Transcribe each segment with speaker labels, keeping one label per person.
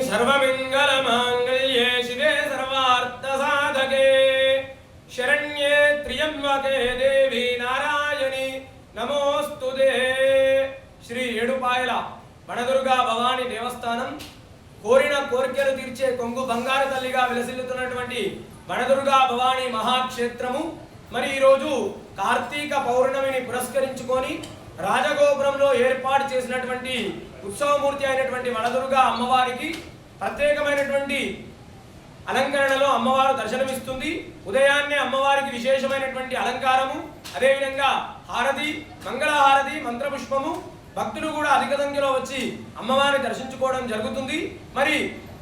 Speaker 1: सर्वमंगलमांगल्ये शिवे सर्वार्थसाधके शरण्ये त्र्यंबके देवी नारायणी नमोस्तुते। श्री ఏడుపాయల వనదుర్గా భవాని దేవస్థానం కోరిన కోరికలు తీర్చే కొంగు బంగారు తల్లిగా విలసిల్లుతున్నటువంటి వనదుర్గా భవాని మహాక్షేత్రము మరి ఈ రోజు కార్తీక పౌర్ణమిని పురస్కరించుకొని రాజగోపురంలో ఏర్పాటు చేసినటువంటి ఉత్సవమూర్తి అయినటువంటి వనదుర్గా అమ్మవారికి ప్రత్యేకమైనటువంటి అలంకరణలో అమ్మవారు దర్శనమిస్తుంది। ఉదయాన్నే అమ్మవారికి విశేషమైనటువంటి అలంకారము, అదేవిధంగా హారతి, మంగళహారతి, మంత్రపుష్పము, భక్తులు కూడా అధిక సంఖ్యలో వచ్చి అమ్మవారిని దర్శించుకోవడం జరుగుతుంది। మరి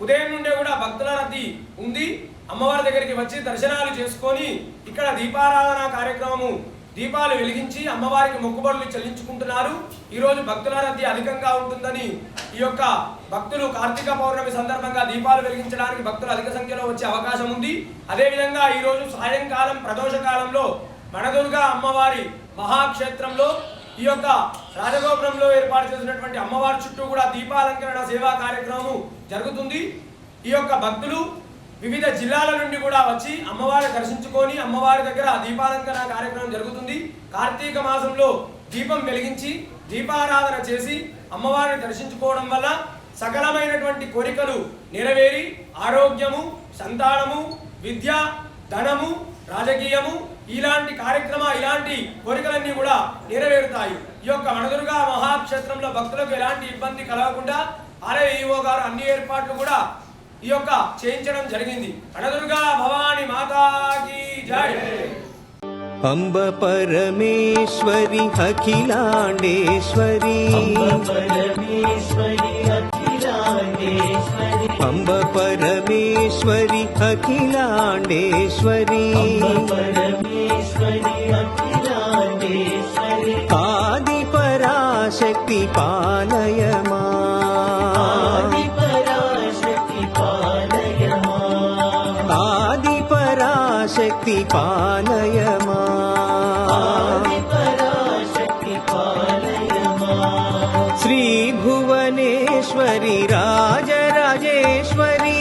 Speaker 1: ఉదయం నుండే కూడా భక్తుల రద్దీ ఉంది। అమ్మవారి దగ్గరికి వచ్చి దర్శనాలు చేసుకొని ఇక్కడ దీపారాధన కార్యక్రమము దీపాలు వెలిగించి అమ్మవారికి మొక్కుబడులు చెల్లించుకుంటున్నారు। ఈ రోజు భక్తుల రద్దీ అధికంగా ఉంటుందని ఈ యొక్క భక్తులు కార్తీక పౌర్ణమి సందర్భంగా దీపాలు వెలిగించడానికి భక్తులు అధిక సంఖ్యలో వచ్చే అవకాశం ఉంది। అదేవిధంగా ఈ రోజు సాయంకాలం ప్రదోష కాలంలో వనదుర్గా అమ్మవారి మహాక్షేత్రంలో ఈ యొక్క రాజగోపురంలో ఏర్పాటు చేసినటువంటి అమ్మవారి చుట్టూ కూడా దీపాలంకరణ సేవా కార్యక్రమం జరుగుతుంది। ఈ యొక్క భక్తులు వివిధ జిల్లాల నుండి కూడా వచ్చి అమ్మవారిని దర్శించుకొని అమ్మవారి దగ్గర దీపాలంకరణ కార్యక్రమం జరుగుతుంది। కార్తీక మాసంలో దీపం వెలిగించి దీపారాధన చేసి అమ్మవారిని దర్శించుకోవడం వల్ల సకలమైనటువంటి కోరికలు నెరవేరి ఆరోగ్యము, సంతానము, విద్య, ధనము, రాజకీయము ఇలాంటి ఇలాంటి కోరికలన్నీ కూడా నెరవేరుతాయి। ఈ యొక్క వనదుర్గా మహాక్షేత్రంలో భక్తులకు ఎలాంటి ఇబ్బంది కలగకుండా ఆలయ ఈవో గారు అన్ని ఏర్పాట్లు కూడా ఈ యొక్క చేయించడం జరిగింది। వనదుర్గా భవాని మాతాకి జై।
Speaker 2: అంబ పరమేశ్వరి అఖిలాండేశ్వరి, అంబ పరమేశ్వరి అఖిలాండేశ్వరి, ఆది పరాశక్తి పాలయమా, ఆది పరాశక్తి పాలయమా, శ్రీ భువనేశ్వరి రాజరాజేశ్వరి,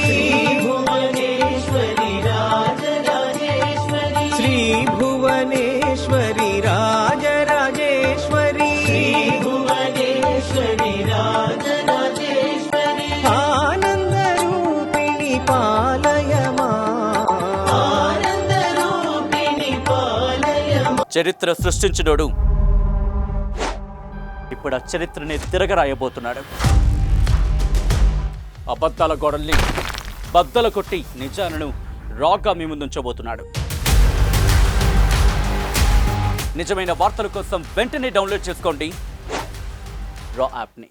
Speaker 2: శ్రీ భువనేశ్వరి రాజరాజేశ్వరి, ఆనంద రూపిణి పాలయమా,
Speaker 3: చరిత్ర సృష్టించినోడు ఇప్పుడు ఆ చరిత్రని తిరగరాయబోతున్నాడు। అబద్ధాల గోడల్ని బద్దలు కొట్టి నిజాలను రాగా మీ ముందుంచబోతున్నాడు। నిజమైన వార్తల కోసం వెంటనే డౌన్లోడ్ చేసుకోండి రా యాప్ని।